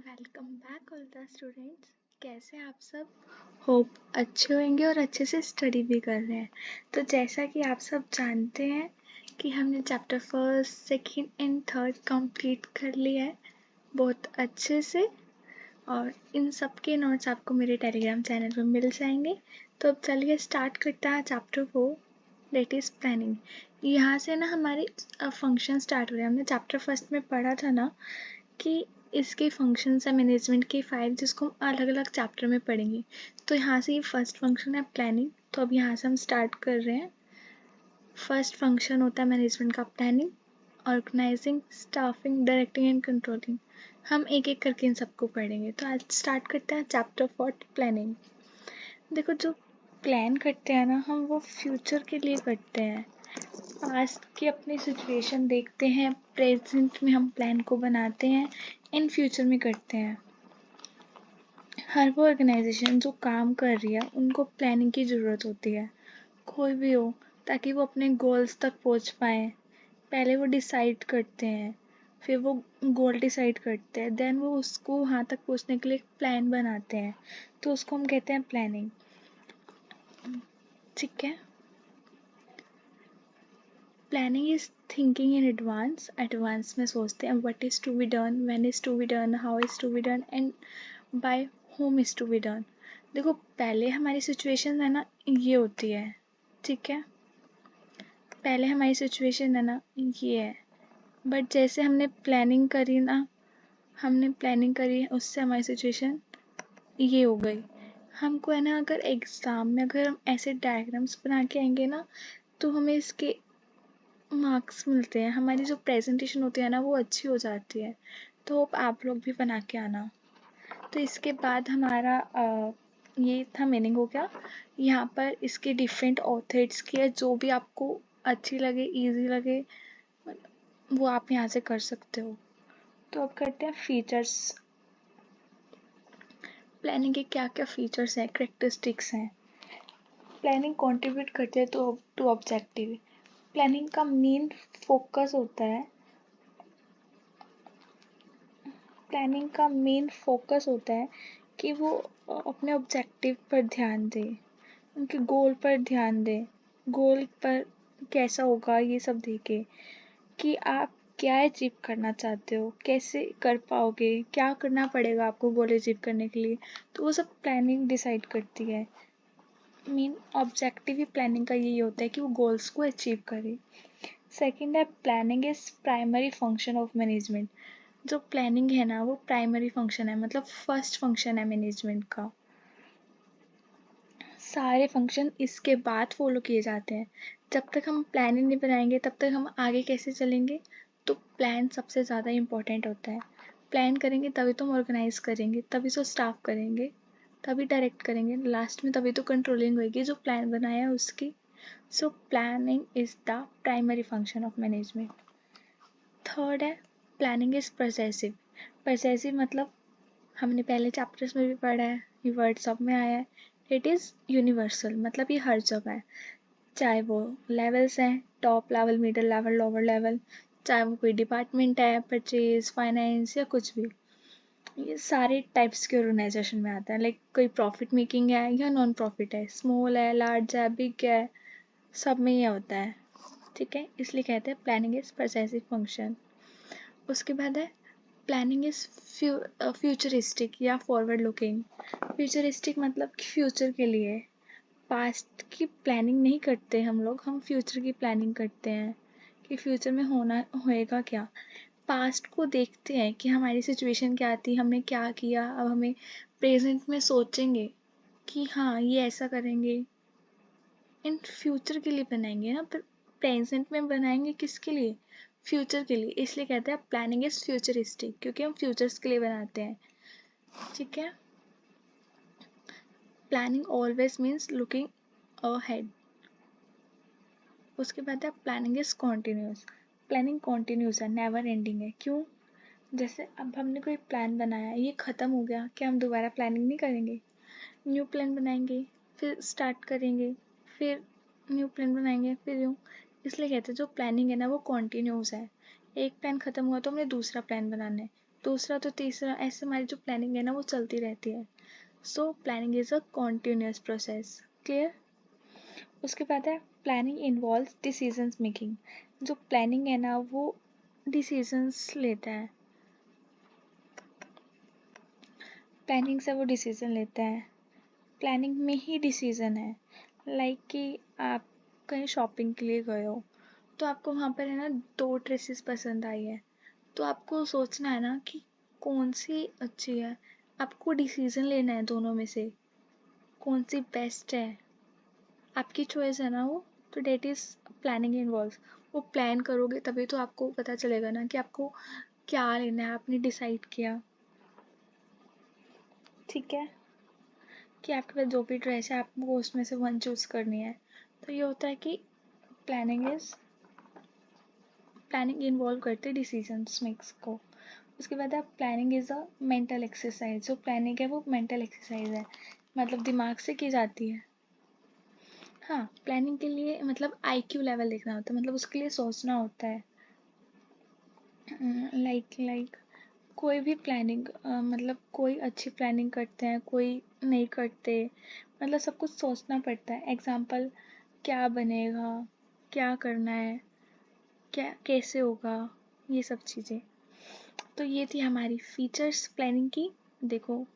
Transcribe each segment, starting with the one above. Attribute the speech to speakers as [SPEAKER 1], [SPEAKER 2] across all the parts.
[SPEAKER 1] Welcome back all the students. कैसे आप सब? होप अच्छे होंगे और अच्छे से स्टडी भी कर रहे हैं। तो जैसा कि आप सब जानते हैं कि हमने chapter first, second and third complete कर लिया है बहुत अच्छे से, और इन सब के नोट्स आपको मेरे टेलीग्राम चैनल पर मिल जाएंगे। तो अब चलिए स्टार्ट करता है चैप्टर 4, दैट इज़ प्लानिंग। यहाँ से ना हमारे फंक्शन स्टार्ट हो रहे हैं। हमने चैप्टर फर्स्ट में पढ़ा था ना कि इसके फंक्शंस है मैनेजमेंट के 5, जिसको हम अलग अलग चैप्टर में पढ़ेंगे। तो यहाँ से ये फर्स्ट फंक्शन है प्लानिंग। तो अब यहाँ से हम स्टार्ट कर रहे हैं। फर्स्ट फंक्शन होता है मैनेजमेंट का planning, organising, staffing, directing and controlling. हम एक एक करके इन सबको पढ़ेंगे। तो आज स्टार्ट करते हैं चैप्टर 4 प्लानिंग। देखो, जो प्लान करते हैं ना हम, वो फ्यूचर के लिए करते हैं। पास्ट की अपनी सिचुएशन देखते हैं, प्रेजेंट में हम प्लान को बनाते हैं, इन फ्यूचर में करते हैं। हर वो ऑर्गेनाइजेशन जो काम कर रही है उनको प्लानिंग की ज़रूरत होती है, कोई भी हो, ताकि वो अपने गोल्स तक पहुंच पाए। पहले वो डिसाइड करते हैं, फिर वो गोल डिसाइड करते हैं, देन वो उसको वहाँ तक पहुंचने के लिए एक प्लान बनाते हैं। तो उसको हम कहते हैं प्लानिंग। ठीक है। Planning is thinking in advance. Advance में सोचते हैं what is to be done, when is to be done, how is to be done and by whom is to be done. देखो, पहले हमारी सिचुएशन है ना ये होती है, ठीक है। पहले हमारी सिचुएशन है ना ये है, बट जैसे हमने प्लानिंग करी ना, हमने प्लानिंग करी, उससे हमारी सिचुएशन ये हो गई। हमको है ना, अगर एग्ज़ाम में अगर हम ऐसे डायग्राम्स बना के आएंगे ना, तो हमें इसके मार्क्स मिलते हैं। हमारी जो प्रेजेंटेशन होती है ना वो अच्छी हो जाती है। तो होप आप लोग भी बना के आना। तो इसके बाद हमारा ये था मीनिंग हो गया। यहाँ पर इसके डिफरेंट ऑथर्स की है, जो भी आपको अच्छी लगे, इजी लगे, वो आप यहाँ से कर सकते हो। तो अब करते हैं फीचर्स। प्लानिंग के क्या क्या फीचर्स हैं, करेक्टरिस्टिक्स हैं। प्लानिंग कंट्रीब्यूट करते हैं टू ऑब्जेक्टिव। प्लानिंग का मेन फोकस होता है, प्लानिंग का मेन फोकस होता है कि वो अपने ऑब्जेक्टिव पर ध्यान दे, उनके गोल पर ध्यान दे। गोल पर कैसा होगा ये सब देखे कि आप क्या अचीव करना चाहते हो, कैसे कर पाओगे, क्या करना पड़ेगा आपको गोल अचीव करने के लिए। तो वो सब प्लानिंग डिसाइड करती है। मेन ऑब्जेक्टिव ही प्लानिंग का यही होता है कि वो गोल्स को अचीव करे। सेकंड है, planning is primary function of management. जो प्लानिंग है ना वो प्राइमरी फंक्शन है, मतलब फर्स्ट फंक्शन है मैनेजमेंट का। सारे फंक्शन इसके बाद फॉलो किए जाते हैं। जब तक हम प्लानिंग नहीं बनाएंगे तब तक हम आगे कैसे चलेंगे। तो प्लान सबसे ज़्यादा इम्पोर्टेंट होता है। प्लान करेंगे तभी तो हम ऑर्गेनाइज करेंगे, तभी तो स्टाफ करेंगे, तभी डायरेक्ट करेंगे, लास्ट में तभी तो कंट्रोलिंग होगी जो प्लान बनाया है उसकी। So planning is the primary function of management. Third है, प्लानिंग इज परसेसिव। परसेसिव मतलब हमने पहले चैप्टर्स में भी पढ़ा है, ये वर्ड सब में आया है। इट इज़ यूनिवर्सल, मतलब ये हर जगह है, चाहे वो लेवल्स हैं, top level, middle level, lower level, चाहे वो कोई डिपार्टमेंट है, परचेज, फाइनेंस या कुछ भी। ये सारे टाइप्स के ऑर्गेनाइजेशन में आता है। लाइक कोई प्रॉफिट मेकिंग है या नॉन प्रॉफिट है, स्मॉल है, लार्ज है, बिग है, सब में ये होता है। ठीक है, इसलिए कहते हैं प्लानिंग इज परसेसिव फंक्शन। उसके बाद है प्लानिंग इज फ्यूचरिस्टिक या फॉरवर्ड लुकिंग। फ्यूचरिस्टिक मतलब फ्यूचर के लिए। पास्ट की प्लानिंग नहीं करते हम लोग, हम फ्यूचर की प्लानिंग करते हैं कि फ्यूचर में होना होएगा क्या। पास्ट को देखते हैं कि हमारी सिचुएशन क्या थी, हमने क्या किया, अब हमें प्रेजेंट में सोचेंगे कि हाँ ये ऐसा करेंगे। इन फ्यूचर के लिए बनाएंगे ना, पर प्रेजेंट में बनाएंगे किसके लिए, फ्यूचर के लिए। इसलिए कहते हैं प्लानिंग इज फ्यूचरिस्टिक, क्योंकि हम फ्यूचर्स के लिए बनाते हैं। ठीक है। Planning always means looking ahead. उसके बाद है planning is continuous. Planning continuous है, नेवर एंडिंग है। क्यों? जैसे अब हमने कोई प्लान बनाया, ये ख़त्म हो गया, क्या हम दोबारा प्लानिंग नहीं करेंगे? न्यू प्लान बनाएंगे, फिर स्टार्ट करेंगे, फिर न्यू प्लान बनाएंगे, फिर यूँ। इसलिए कहते हैं जो प्लानिंग है ना वो कॉन्टिन्यूस है। एक प्लान ख़त्म हुआ तो हमने दूसरा प्लान बनाना है, दूसरा तो तीसरा, ऐसे हमारी जो प्लानिंग है ना वो चलती रहती है। So planning is a continuous process. Clear? उसके बाद है प्लानिंग इन्वॉल्व्स डिसीजंस मेकिंग। जो प्लानिंग है ना वो डिसीजंस लेता है, प्लानिंग से वो डिसीजन लेता है। प्लानिंग में ही डिसीजन है। लाइक कि आप कहीं शॉपिंग के लिए गए हो, तो आपको वहाँ पर है ना 2 ड्रेसेस पसंद आई है, तो आपको सोचना है ना कि कौन सी अच्छी है। आपको डिसीजन लेना है दोनों में से कौन सी बेस्ट है। आपकी चॉइस है ना वो, तो डेट इज़ प्लानिंग इन्वॉल्व। वो प्लान करोगे तभी तो आपको पता चलेगा ना कि आपको क्या लेना है, आपने डिसाइड किया। ठीक है, कि आपके पास जो भी ड्रेस है आपको उसमें से वन चूज़ करनी है। तो ये होता है कि प्लानिंग इन्वॉल्व करते डिसीजंस मेक्स को। उसके बाद आप planning is a mental exercise. जो प्लानिंग है वो मेंटल एक्सरसाइज है, मतलब दिमाग से की जाती है। हाँ, प्लानिंग के लिए मतलब आईक्यू लेवल देखना होता है, मतलब उसके लिए सोचना होता है। लाइक कोई भी प्लानिंग मतलब कोई अच्छी प्लानिंग करते हैं, कोई नहीं करते, मतलब सब कुछ सोचना पड़ता है। एग्जाम्पल, क्या बनेगा, क्या करना है, क्या कैसे होगा, ये सब चीज़ें। तो ये थी हमारी फीचर्स प्लानिंग की। देखो,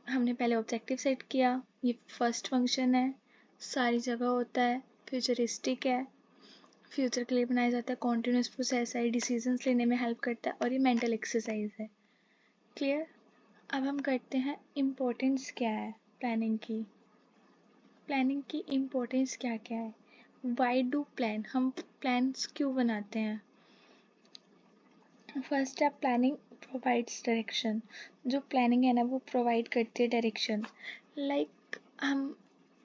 [SPEAKER 1] हमने पहले ऑब्जेक्टिव सेट किया, ये फर्स्ट फंक्शन है, सारी जगह होता है, फ्यूचरिस्टिक है, फ्यूचर के लिए बनाया जाता है, कॉन्टिन्यूस प्रोसेस है, डिसीजंस लेने में हेल्प करता है, और ये मेंटल एक्सरसाइज है। क्लियर? अब हम करते हैं इम्पोर्टेंस क्या है प्लानिंग की। प्लानिंग की इम्पोर्टेंस क्या क्या है? वाई डू प्लान, हम प्लान्स क्यों बनाते हैं? फर्स्ट है प्लानिंग प्रोवाइड्स डायरेक्शन। जो प्लानिंग है ना वो प्रोवाइड करती है डायरेक्शन। लाइक हम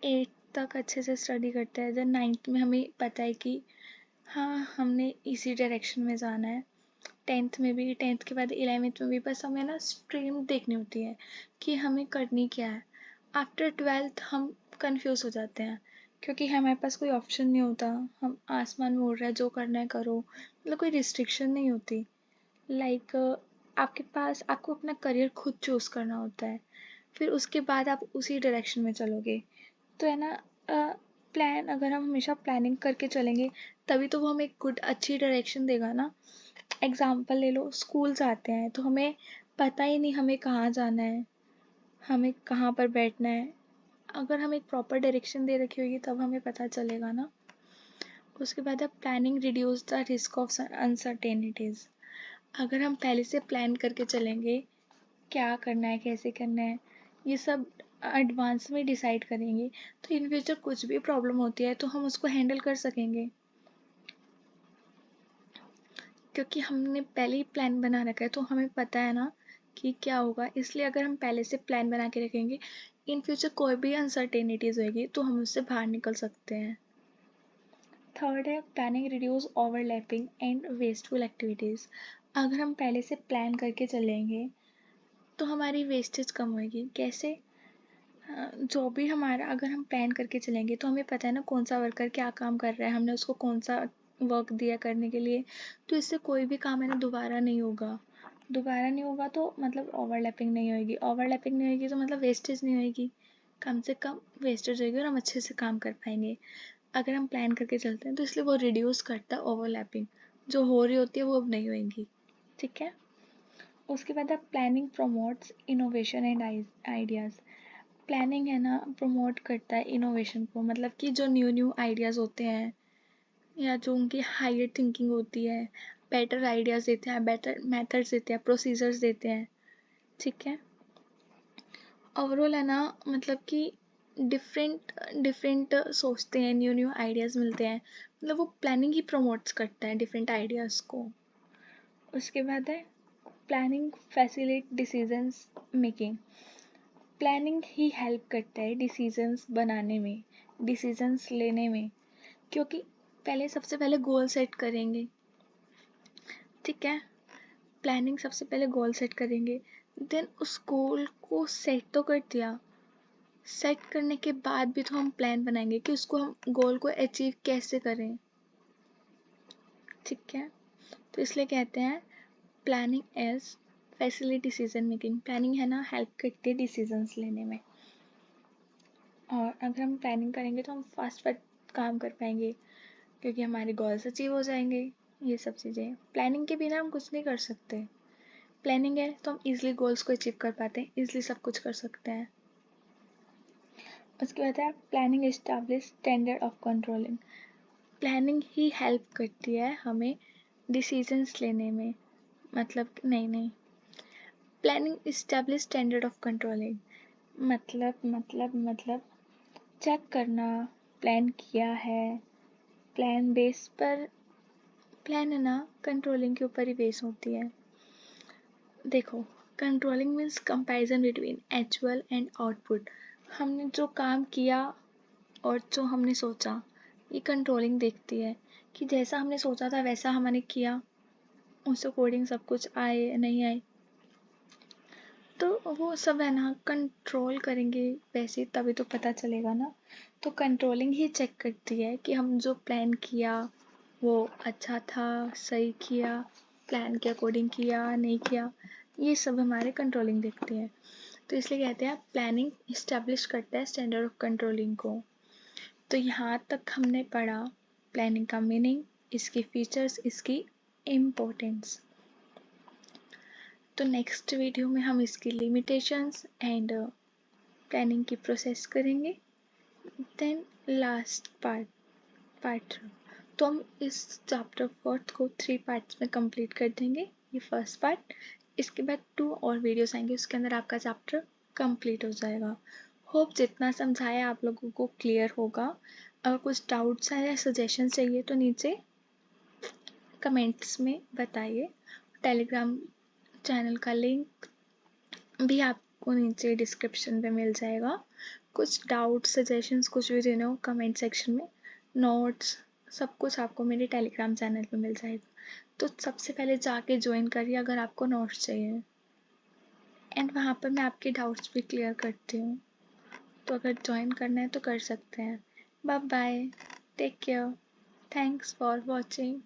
[SPEAKER 1] 8th तक अच्छे से स्टडी करते हैं, जब 9th में हमें पता है कि हाँ हमने इसी डायरेक्शन में जाना है। 10th में भी, 10th के बाद 11th में भी, बस हमें ना स्ट्रीम देखनी होती है कि हमें करनी क्या है। आफ्टर 12th हम कंफ्यूज हो जाते हैं क्योंकि हमारे पास कोई ऑप्शन नहीं होता, हम आसमान में उड़ रहा है, जो करना है करो, मतलब कोई रिस्ट्रिक्शन नहीं होती। लाइक आपके पास, आपको अपना करियर खुद चूज़ करना होता है, फिर उसके बाद आप उसी डायरेक्शन में चलोगे। तो है ना, प्लान अगर हम हमेशा प्लानिंग करके चलेंगे तभी तो वो हमें गुड अच्छी डायरेक्शन देगा ना। एग्जाम्पल ले लो, स्कूल जाते हैं तो हमें पता ही नहीं हमें कहाँ जाना है, हमें कहाँ पर बैठना है। अगर हमें एक प्रॉपर डायरेक्शन दे रखी होगी तब हमें पता चलेगा ना। उसके बाद अब planning reduce the risk of uncertainties. अगर हम पहले से प्लान करके चलेंगे क्या करना है, कैसे करना है, ये सब एडवांस में डिसाइड करेंगे, तो इन फ्यूचर कुछ भी प्रॉब्लम होती है तो हम उसको हैंडल कर सकेंगे, क्योंकि हमने पहले ही प्लान बना रखा है तो हमें पता है ना कि क्या होगा। इसलिए अगर हम पहले से प्लान बना के रखेंगे, इन फ्यूचर कोई भी अनसर्टेनिटीज़ होगी तो हम उससे बाहर निकल सकते हैं। थर्ड है planning reduce overlapping and wasteful activities. अगर हम पहले से प्लान करके चलेंगे तो हमारी वेस्टेज कम होगी। कैसे? जो भी हमारा, अगर हम प्लान करके चलेंगे तो हमें पता है ना कौन सा वर्कर क्या काम कर रहा है, हमने उसको कौन सा वर्क दिया करने के लिए, तो इससे कोई भी काम है ना दोबारा नहीं होगा। दोबारा नहीं होगा तो मतलब ओवरलैपिंग नहीं होगी, ओवरलैपिंग नहीं होगी तो मतलब वेस्टेज नहीं होगी, कम से कम वेस्टेज होगी और हम अच्छे से काम कर पाएंगे। अगर हम प्लान करके चलते हैं तो इसलिए वो रिड्यूस करता है ओवरलैपिंग, जो हो रही होती है वो अब नहीं होएंगी। ठीक है? उसके बाद अब planning promotes innovation and ideas. Planning है ना प्रमोट करता है इनोवेशन को, मतलब कि जो न्यू न्यू आइडियाज़ होते हैं या जो उनकी हायर थिंकिंग होती है, बेटर आइडियाज़ देते हैं, बेटर मेथड्स देते हैं, प्रोसीजर्स देते हैं। ठीक है? ओवरऑल है ना, मतलब कि डिफरेंट डिफरेंट सोचते हैं, न्यू न्यू आइडियाज़ मिलते हैं, मतलब वो प्लानिंग ही प्रमोट्स करता है डिफरेंट आइडियाज़ को। उसके बाद है planning facilitate decisions making. Planning ही हेल्प करता है डिसीजंस बनाने में, डिसीजंस लेने में, क्योंकि पहले सबसे पहले गोल सेट करेंगे। ठीक है? प्लानिंग सबसे पहले गोल सेट करेंगे, देन उस गोल को सेट तो कर दिया, सेट करने के बाद भी तो हम प्लान बनाएंगे कि उसको हम गोल को अचीव कैसे करें। ठीक है? तो इसलिए कहते हैं planning is facility decision making. Planning है ना, हेल्प करती है डिसीजंस लेने में, और अगर हम प्लानिंग करेंगे तो हम फास्ट फास्ट काम कर पाएंगे, क्योंकि हमारे गोल्स अचीव हो जाएंगे। ये सब चीज़ें, प्लानिंग के बिना हम कुछ नहीं कर सकते। प्लानिंग है तो हम इजीली गोल्स को अचीव कर पाते हैं, इजीली सब कुछ कर सकते हैं। उसके बाद है planning establish standard of controlling. Planning ही हेल्प करती है हमें डिसीजंस लेने में। मतलब नहीं, planning establish standard of controlling मतलब चेक करना, प्लान किया है, प्लान बेस पर। प्लान है ना, कंट्रोलिंग के ऊपर ही बेस होती है। देखो, controlling means comparison between actual and output. हमने जो काम किया और जो हमने सोचा, ये कंट्रोलिंग देखती है कि जैसा हमने सोचा था वैसा हमने किया, उस अकॉर्डिंग सब कुछ आए या नहीं आए। तो वो सब है ना, कंट्रोल करेंगे वैसे, तभी तो पता चलेगा ना। तो कंट्रोलिंग ही चेक करती है कि हम जो प्लान किया वो अच्छा था, सही किया, प्लान के अकॉर्डिंग किया, नहीं किया। ये सब हमारे कंट्रोलिंग देखती है। तो इसलिए कहते हैं प्लानिंग इस्टेब्लिश करता है स्टैंडर्ड ऑफ कंट्रोलिंग को। तो यहाँ तक हमने पढ़ा प्लानिंग का मीनिंग, इसकी फीचर्स, इसकी इम्पोर्टेंस। तो नेक्स्ट वीडियो में हम इसकी लिमिटेशंस एंड प्लानिंग की प्रोसेस करेंगे। देन लास्ट पार्ट तो हम इस चैप्टर 4 को 3 पार्ट्स में कंप्लीट कर देंगे। ये फर्स्ट पार्ट, इसके बाद 2 और वीडियोस आएंगे, उसके अंदर आपका चैप्टर कंप्लीट हो जाएगा। होप जितना समझाया आप लोगों को क्लियर होगा। अगर कुछ डाउट्स हैं या सजेशन चाहिए तो नीचे कमेंट्स में बताइए। टेलीग्राम चैनल का लिंक भी आपको नीचे डिस्क्रिप्शन में मिल जाएगा। कुछ डाउट सजेशंस कुछ भी देना हो कमेंट सेक्शन में, नोट्स सब कुछ आपको मेरे टेलीग्राम चैनल पे मिल जाएगा। तो सबसे पहले जाके ज्वाइन करिए अगर आपको नोट्स चाहिए, एंड वहाँ पर मैं आपके डाउट्स भी क्लियर करती हूँ। तो अगर ज्वाइन करना है तो कर सकते हैं। Bye bye, take care, thanks for watching.